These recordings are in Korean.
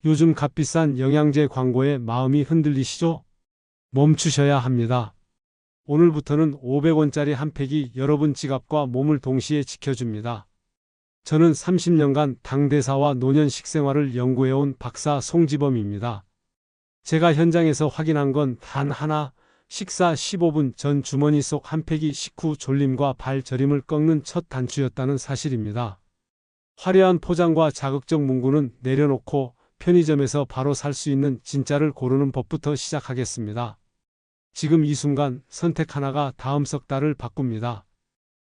요즘 값비싼 영양제 광고에 마음이 흔들리시죠? 멈추셔야 합니다. 오늘부터는 500원짜리 한 팩이 여러분 지갑과 몸을 동시에 지켜줍니다. 저는 30년간 당대사와 노년 식생활을 연구해온 박사 송지범입니다. 제가 현장에서 확인한 건 단 하나, 식사 15분 전 주머니 속 한 팩이 식후 졸림과 발 저림을 꺾는 첫 단추였다는 사실입니다. 화려한 포장과 자극적 문구는 내려놓고 편의점에서 바로 살 수 있는 진짜를 고르는 법부터 시작하겠습니다. 지금 이 순간 선택 하나가 다음 석 달을 바꿉니다.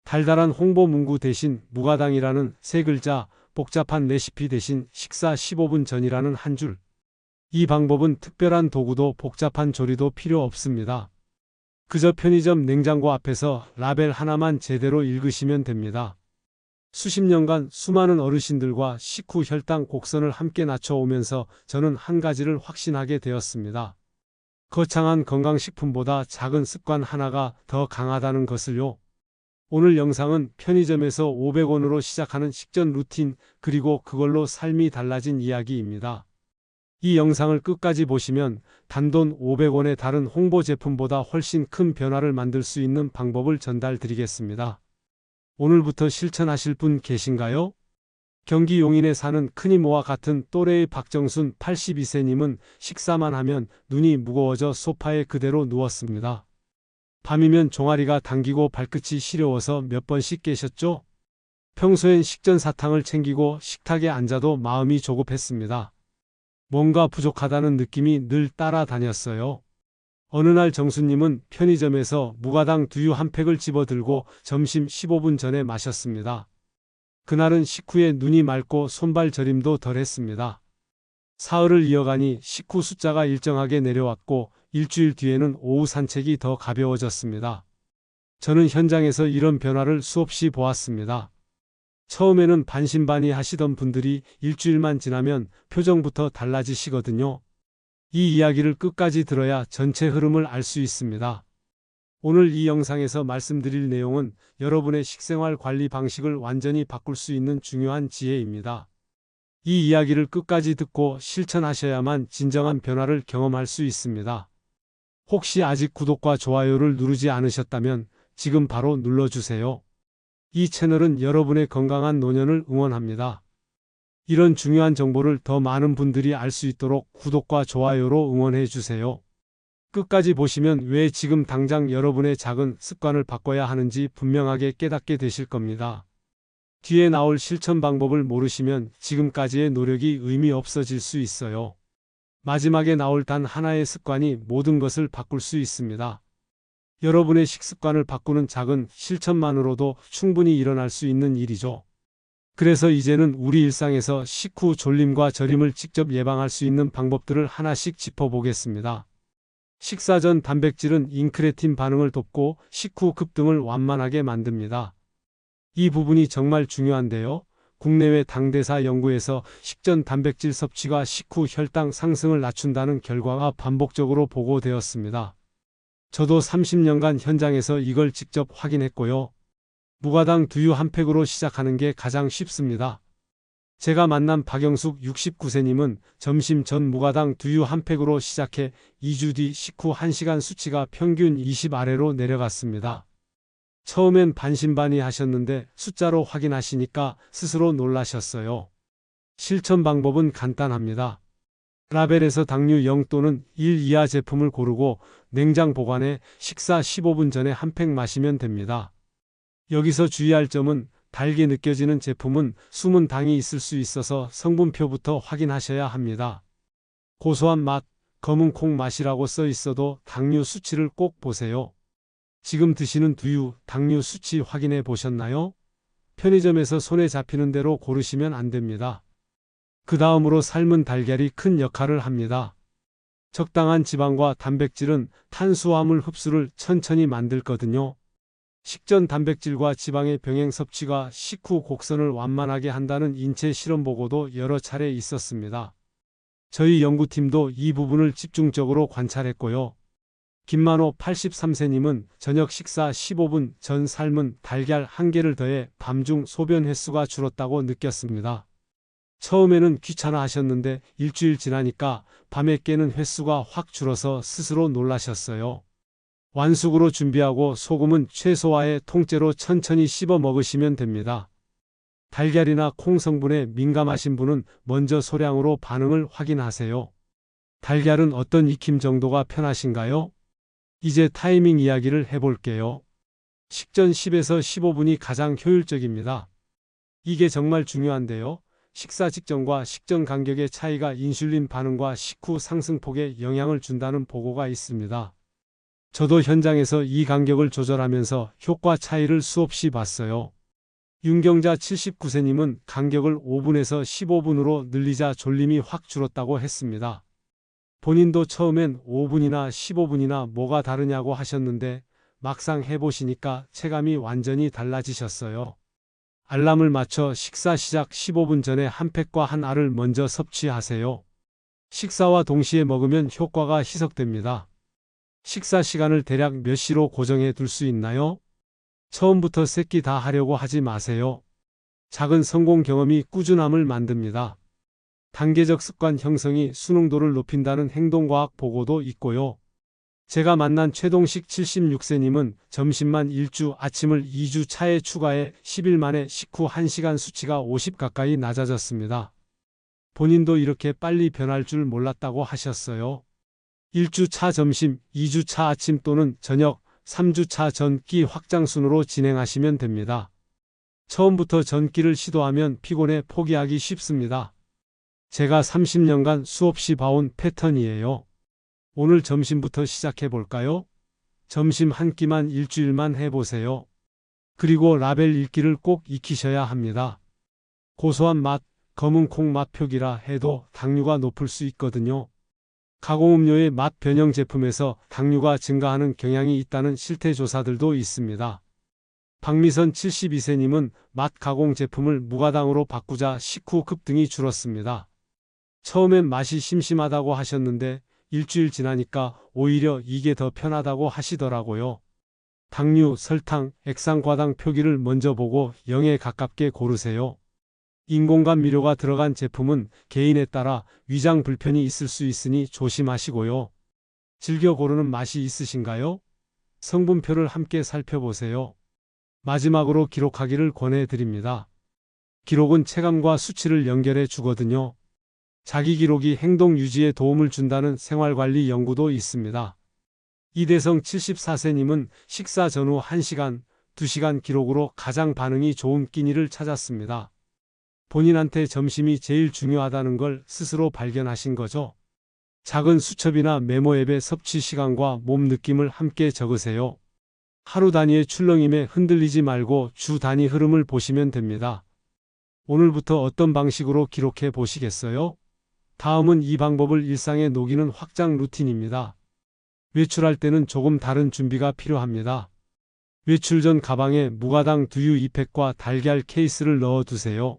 달달한 홍보 문구 대신 무가당이라는 세 글자, 복잡한 레시피 대신 식사 15분 전이라는 한 줄. 이 방법은 특별한 도구도 복잡한 조리도 필요 없습니다. 그저 편의점 냉장고 앞에서 라벨 하나만 제대로 읽으시면 됩니다. 수십 년간 수많은 어르신들과 식후 혈당 곡선을 함께 낮춰오면서 저는 한 가지를 확신하게 되었습니다. 거창한 건강식품보다 작은 습관 하나가 더 강하다는 것을요. 오늘 영상은 편의점에서 500원으로 시작하는 식전 루틴, 그리고 그걸로 삶이 달라진 이야기입니다. 이 영상을 끝까지 보시면 단돈 500원의 다른 홍보 제품보다 훨씬 큰 변화를 만들 수 있는 방법을 전달드리겠습니다. 오늘부터 실천하실 분 계신가요? 경기 용인에 사는 큰이모와 같은 또래의 박정순 82세님은 식사만 하면 눈이 무거워져 소파에 그대로 누웠습니다. 밤이면 종아리가 당기고 발끝이 시려워서 몇 번씩 깨셨죠? 평소엔 식전 사탕을 챙기고 식탁에 앉아도 마음이 조급했습니다. 뭔가 부족하다는 느낌이 늘 따라다녔어요. 어느 날 정수님은 편의점에서 무가당 두유 한 팩을 집어들고 점심 15분 전에 마셨습니다. 그날은 식후에 눈이 맑고 손발 저림도 덜했습니다. 사흘을 이어가니 식후 숫자가 일정하게 내려왔고 일주일 뒤에는 오후 산책이 더 가벼워졌습니다. 저는 현장에서 이런 변화를 수없이 보았습니다. 처음에는 반신반의하시던 분들이 일주일만 지나면 표정부터 달라지시거든요. 이 이야기를 끝까지 들어야 전체 흐름을 알 수 있습니다. 오늘 이 영상에서 말씀드릴 내용은 여러분의 식생활 관리 방식을 완전히 바꿀 수 있는 중요한 지혜입니다. 이 이야기를 끝까지 듣고 실천하셔야만 진정한 변화를 경험할 수 있습니다. 혹시 아직 구독과 좋아요를 누르지 않으셨다면 지금 바로 눌러주세요. 이 채널은 여러분의 건강한 노년을 응원합니다. 이런 중요한 정보를 더 많은 분들이 알 수 있도록 구독과 좋아요로 응원해 주세요. 끝까지 보시면 왜 지금 당장 여러분의 작은 습관을 바꿔야 하는지 분명하게 깨닫게 되실 겁니다. 뒤에 나올 실천 방법을 모르시면 지금까지의 노력이 의미 없어질 수 있어요. 마지막에 나올 단 하나의 습관이 모든 것을 바꿀 수 있습니다. 여러분의 식습관을 바꾸는 작은 실천만으로도 충분히 일어날 수 있는 일이죠. 그래서 이제는 우리 일상에서 식후 졸림과 저림을 직접 예방할 수 있는 방법들을 하나씩 짚어보겠습니다. 식사 전 단백질은 인크레틴 반응을 돕고 식후 급등을 완만하게 만듭니다. 이 부분이 정말 중요한데요. 국내외 당대사 연구에서 식전 단백질 섭취가 식후 혈당 상승을 낮춘다는 결과가 반복적으로 보고되었습니다. 저도 30년간 현장에서 이걸 직접 확인했고요. 무가당 두유 한 팩으로 시작하는 게 가장 쉽습니다. 제가 만난 박영숙 69세님은 점심 전 무가당 두유 한 팩으로 시작해 2주 뒤 식후 1시간 수치가 평균 20 아래로 내려갔습니다. 처음엔 반신반의 하셨는데 숫자로 확인하시니까 스스로 놀라셨어요. 실천 방법은 간단합니다. 라벨에서 당류 0 또는 1 이하 제품을 고르고 냉장 보관해 식사 15분 전에 한 팩 마시면 됩니다. 여기서 주의할 점은 달게 느껴지는 제품은 숨은 당이 있을 수 있어서 성분표부터 확인하셔야 합니다. 고소한 맛, 검은 콩 맛이라고 써 있어도 당류 수치를 꼭 보세요. 지금 드시는 두유, 당류 수치 확인해 보셨나요? 편의점에서 손에 잡히는 대로 고르시면 안 됩니다. 그 다음으로 삶은 달걀이 큰 역할을 합니다. 적당한 지방과 단백질은 탄수화물 흡수를 천천히 만들거든요. 식전 단백질과 지방의 병행 섭취가 식후 곡선을 완만하게 한다는 인체 실험 보고도 여러 차례 있었습니다. 저희 연구팀도 이 부분을 집중적으로 관찰했고요. 김만호 83세님은 저녁 식사 15분 전 삶은 달걀 1개를 더해 밤중 소변 횟수가 줄었다고 느꼈습니다. 처음에는 귀찮아 하셨는데 일주일 지나니까 밤에 깨는 횟수가 확 줄어서 스스로 놀라셨어요. 완숙으로 준비하고 소금은 최소화해 통째로 천천히 씹어 먹으시면 됩니다. 달걀이나 콩 성분에 민감하신 분은 먼저 소량으로 반응을 확인하세요. 달걀은 어떤 익힘 정도가 편하신가요? 이제 타이밍 이야기를 해볼게요. 식전 10에서 15분이 가장 효율적입니다. 이게 정말 중요한데요. 식사 직전과 식전 간격의 차이가 인슐린 반응과 식후 상승폭에 영향을 준다는 보고가 있습니다. 저도 현장에서 이 간격을 조절하면서 효과 차이를 수없이 봤어요. 윤경자 79세님은 간격을 5분에서 15분으로 늘리자 졸림이 확 줄었다고 했습니다. 본인도 처음엔 5분이나 15분이나 뭐가 다르냐고 하셨는데 막상 해보시니까 체감이 완전히 달라지셨어요. 알람을 맞춰 식사 시작 15분 전에 한 팩과 한 알을 먼저 섭취하세요. 식사와 동시에 먹으면 효과가 희석됩니다. 식사 시간을 대략 몇 시로 고정해 둘 수 있나요? 처음부터 세 끼 다 하려고 하지 마세요. 작은 성공 경험이 꾸준함을 만듭니다. 단계적 습관 형성이 수능도를 높인다는 행동과학 보고도 있고요. 제가 만난 최동식 76세님은 점심만 1주, 아침을 2주 차에 추가해 10일 만에 식후 1시간 수치가 50 가까이 낮아졌습니다. 본인도 이렇게 빨리 변할 줄 몰랐다고 하셨어요. 1주 차 점심, 2주 차 아침 또는 저녁, 3주 차 전끼 확장순으로 진행하시면 됩니다. 처음부터 전끼를 시도하면 피곤해 포기하기 쉽습니다. 제가 30년간 수없이 봐온 패턴이에요. 오늘 점심부터 시작해 볼까요? 점심 한 끼만 일주일만 해보세요. 그리고 라벨 읽기를 꼭 익히셔야 합니다. 고소한 맛, 검은 콩 맛 표기라 해도 당류가 높을 수 있거든요. 가공음료의 맛 변형 제품에서 당류가 증가하는 경향이 있다는 실태 조사들도 있습니다. 박미선 72세님은 맛 가공 제품을 무가당으로 바꾸자 식후 급등이 줄었습니다. 처음엔 맛이 심심하다고 하셨는데 일주일 지나니까 오히려 이게 더 편하다고 하시더라고요. 당류, 설탕, 액상과당 표기를 먼저 보고 0에 가깝게 고르세요. 인공감미료가 들어간 제품은 개인에 따라 위장 불편이 있을 수 있으니 조심하시고요. 즐겨 고르는 맛이 있으신가요? 성분표를 함께 살펴보세요. 마지막으로 기록하기를 권해드립니다. 기록은 체감과 수치를 연결해 주거든요. 자기 기록이 행동 유지에 도움을 준다는 생활관리 연구도 있습니다. 이대성 74세님은 식사 전후 1시간, 2시간 기록으로 가장 반응이 좋은 끼니를 찾았습니다. 본인한테 점심이 제일 중요하다는 걸 스스로 발견하신 거죠. 작은 수첩이나 메모 앱의 섭취 시간과 몸 느낌을 함께 적으세요. 하루 단위의 출렁임에 흔들리지 말고 주 단위 흐름을 보시면 됩니다. 오늘부터 어떤 방식으로 기록해 보시겠어요? 다음은 이 방법을 일상에 녹이는 확장 루틴입니다. 외출할 때는 조금 다른 준비가 필요합니다. 외출 전 가방에 무가당 두유 2팩과 달걀 케이스를 넣어 두세요.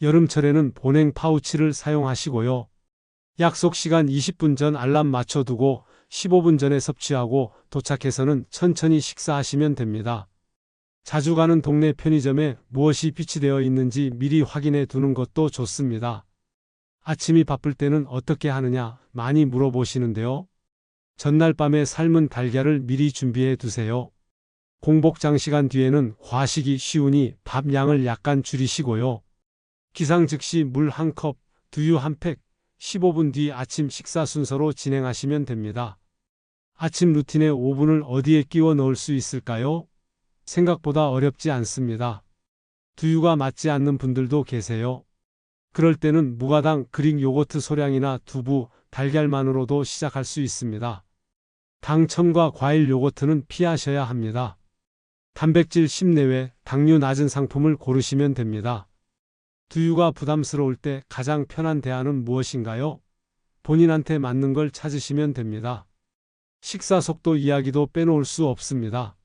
여름철에는 보냉 파우치를 사용하시고요. 약속 시간 20분 전 알람 맞춰두고 15분 전에 섭취하고 도착해서는 천천히 식사하시면 됩니다. 자주 가는 동네 편의점에 무엇이 비치되어 있는지 미리 확인해 두는 것도 좋습니다. 아침이 바쁠 때는 어떻게 하느냐 많이 물어보시는데요. 전날 밤에 삶은 달걀을 미리 준비해 두세요. 공복 장시간 뒤에는 과식이 쉬우니 밥 양을 약간 줄이시고요. 기상 즉시 물 1컵, 두유 1팩, 15분 뒤 아침 식사 순서로 진행하시면 됩니다. 아침 루틴에 5분을 어디에 끼워 넣을 수 있을까요? 생각보다 어렵지 않습니다. 두유가 맞지 않는 분들도 계세요. 그럴 때는 무가당 그릭 요거트 소량이나 두부, 달걀만으로도 시작할 수 있습니다. 당 첨가 과일 요거트는 피하셔야 합니다. 단백질 10 내외, 당류 낮은 상품을 고르시면 됩니다. 두유가 부담스러울 때 가장 편한 대안은 무엇인가요? 본인한테 맞는 걸 찾으시면 됩니다. 식사 속도 이야기도 빼놓을 수 없습니다.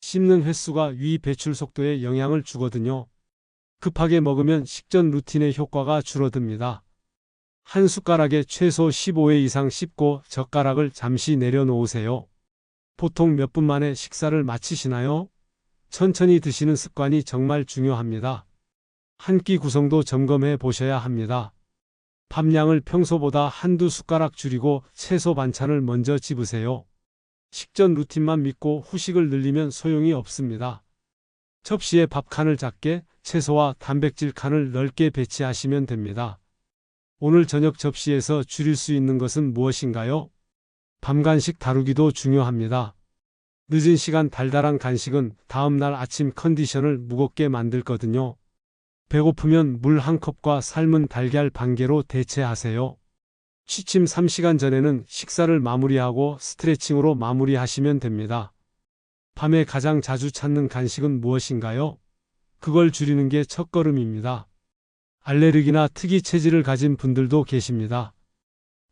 씹는 횟수가 위 배출 속도에 영향을 주거든요. 급하게 먹으면 식전 루틴의 효과가 줄어듭니다. 한 숟가락에 최소 15회 이상 씹고 젓가락을 잠시 내려놓으세요. 보통 몇 분 만에 식사를 마치시나요? 천천히 드시는 습관이 정말 중요합니다. 한 끼 구성도 점검해 보셔야 합니다. 밥량을 평소보다 한두 숟가락 줄이고 채소 반찬을 먼저 집으세요. 식전 루틴만 믿고 후식을 늘리면 소용이 없습니다. 접시에 밥 칸을 작게, 채소와 단백질 칸을 넓게 배치하시면 됩니다. 오늘 저녁 접시에서 줄일 수 있는 것은 무엇인가요? 밤 간식 다루기도 중요합니다. 늦은 시간 달달한 간식은 다음날 아침 컨디션을 무겁게 만들거든요. 배고프면 물 한 컵과 삶은 달걀 반 개로 대체하세요. 취침 3시간 전에는 식사를 마무리하고 스트레칭으로 마무리하시면 됩니다. 밤에 가장 자주 찾는 간식은 무엇인가요? 그걸 줄이는 게 첫걸음입니다. 알레르기나 특이 체질을 가진 분들도 계십니다.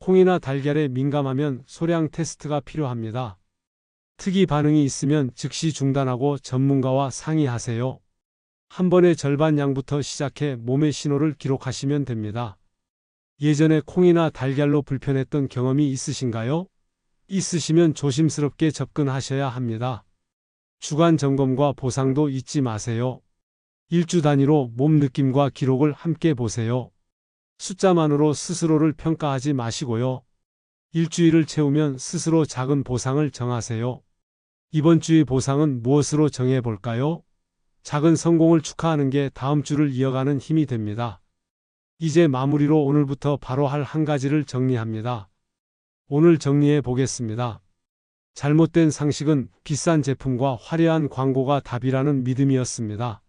콩이나 달걀에 민감하면 소량 테스트가 필요합니다. 특이 반응이 있으면 즉시 중단하고 전문가와 상의하세요. 한 번에 절반 양부터 시작해 몸의 신호를 기록하시면 됩니다. 예전에 콩이나 달걀로 불편했던 경험이 있으신가요? 있으시면 조심스럽게 접근하셔야 합니다. 주간 점검과 보상도 잊지 마세요. 일주 단위로 몸 느낌과 기록을 함께 보세요. 숫자만으로 스스로를 평가하지 마시고요. 일주일을 채우면 스스로 작은 보상을 정하세요. 이번 주의 보상은 무엇으로 정해볼까요? 작은 성공을 축하하는 게 다음 주를 이어가는 힘이 됩니다. 이제 마무리로 오늘부터 바로 할 한 가지를 정리합니다. 오늘 정리해 보겠습니다. 잘못된 상식은 비싼 제품과 화려한 광고가 답이라는 믿음이었습니다.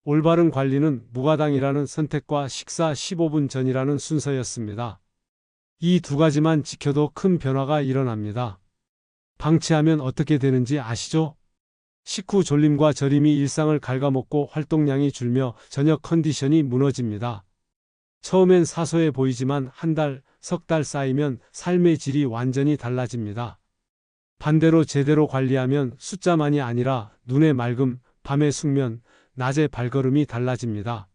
올바른 관리는 무가당이라는 선택과 식사 15분 전이라는 순서였습니다. 이 두 가지만 지켜도 큰 변화가 일어납니다. 방치하면 어떻게 되는지 아시죠? 식후 졸림과 저림이 일상을 갉아먹고 활동량이 줄며 저녁 컨디션이 무너집니다. 처음엔 사소해 보이지만 한 달, 석 달 쌓이면 삶의 질이 완전히 달라집니다. 반대로 제대로 관리하면 숫자만이 아니라 눈의 맑음, 밤의 숙면, 낮의 발걸음이 달라집니다.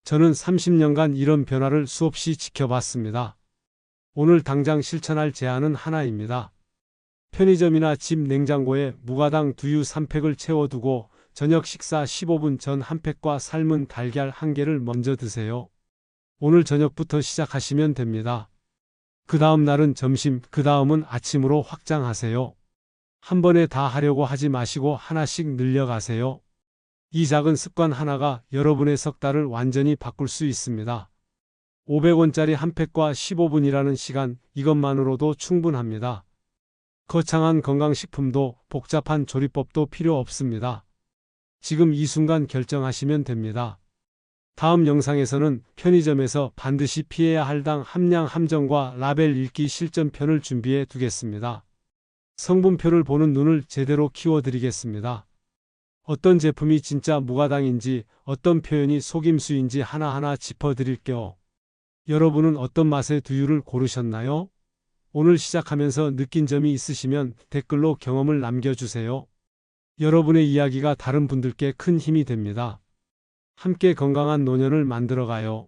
저는 30년간 이런 변화를 수없이 지켜봤습니다. 오늘 당장 실천할 제안은 하나입니다. 편의점이나 집 냉장고에 무가당 두유 3팩을 채워두고 저녁 식사 15분 전 한 팩과 삶은 달걀 한 개를 먼저 드세요. 오늘 저녁부터 시작하시면 됩니다. 그 다음 날은 점심, 그 다음은 아침으로 확장하세요. 한 번에 다 하려고 하지 마시고 하나씩 늘려가세요. 이 작은 습관 하나가 여러분의 석 달을 완전히 바꿀 수 있습니다. 500원짜리 한 팩과 15분이라는 시간, 이것만으로도 충분합니다. 거창한 건강식품도 복잡한 조리법도 필요 없습니다. 지금 이 순간 결정하시면 됩니다. 다음 영상에서는 편의점에서 반드시 피해야 할 당 함량 함정과 라벨 읽기 실전편을 준비해 두겠습니다. 성분표를 보는 눈을 제대로 키워드리겠습니다. 어떤 제품이 진짜 무가당인지, 어떤 표현이 속임수인지 하나하나 짚어드릴게요. 여러분은 어떤 맛의 두유를 고르셨나요? 오늘 시작하면서 느낀 점이 있으시면 댓글로 경험을 남겨주세요. 여러분의 이야기가 다른 분들께 큰 힘이 됩니다. 함께 건강한 노년을 만들어가요.